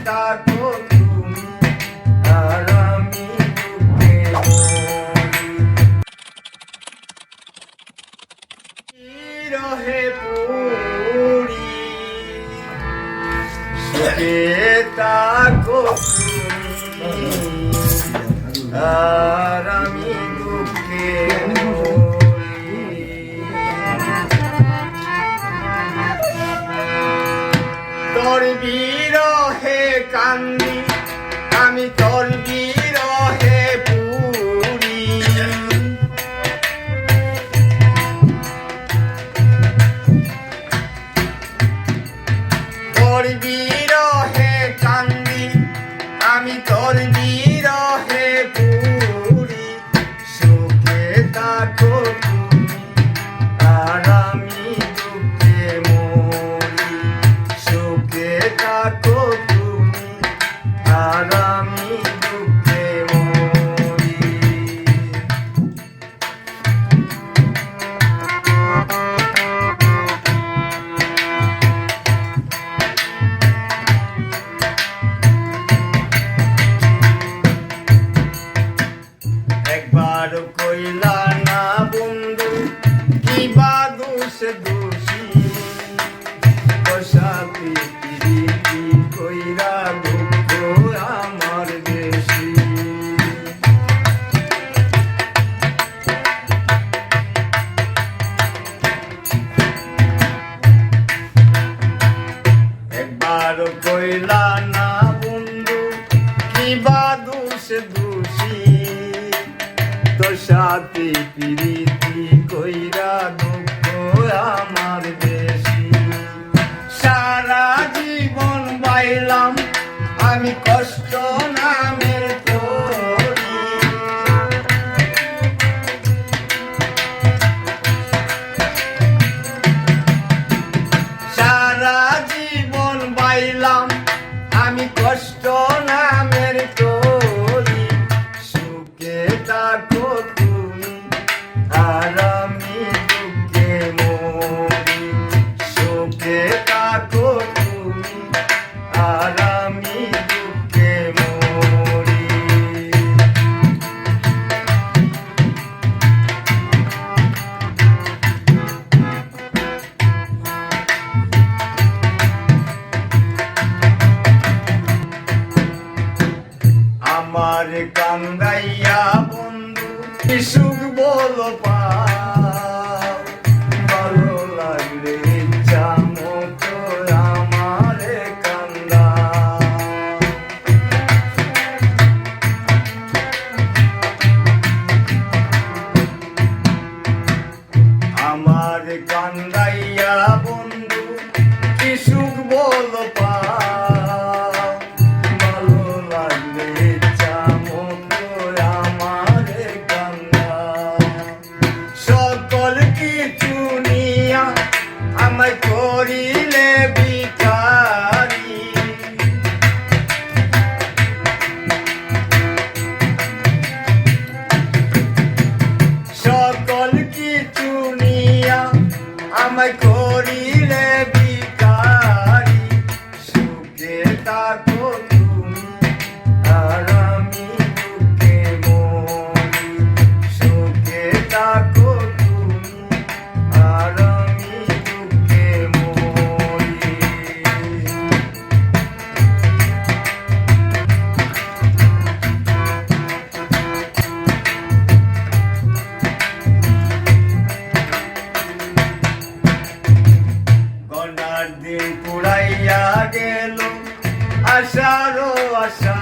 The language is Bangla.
থাকো তুমি আর আমি দুঃখে মরি। রহে পুরি সুখে থাকো তুমি আর আমি দুঃখে মরি। তোর বিরহে কান্দি আমি তোর বিরহে পুরি। তোর বিরহে কান্দি আমি তোর বিরহে পুরি। সুখে থাকো তুমি আর আমি দুঃখে মরি। সুখে থাকো তুমি আর আমি দুঃখে মরি। একবার কইলা না বন্ধু কি বা দোষ দোষী। বসাতে প্রীতি কইরা দুঃখ আমার বেশি। একবার কইলা না বন্ধু কি বা দোষ দোষী। তোর সাথে প্রীতি কইরা দুঃখ আমার বেশি। সারা জীবন বাইলাম আমি কষ্ট নামের তরি। সারা জীবন বাইলাম আমি কষ্ট নামের তরি। সুখে থাকো তুমি আর আমি দুঃখে মরি। সুখে থাকো তুমি আর আমি দুঃখে মরি। আমার কান্দাইয়া বন্ধু কি সুখ বলো পাও। ভালো লাগলে ইচ্ছা মতো আমারে কান্দা। আমার কান্দাইয়া বন্ধু কি সুখ বলো পাও। ভালো লাগলে ইচ্ছা মতো আমারে কান্দা। সকল কিছু নিয়া আমায় করিলে ভিখারি। সকল কিছু নিয়া আমায় করিলে ভিখারি। সুখে থাকো তুমি আর আমি দুঃখে মরি। সুখে থাকো তুমি আর আমি দুঃখে মরি। গনার দিন পুরাইয়া গেল আশারও আশা।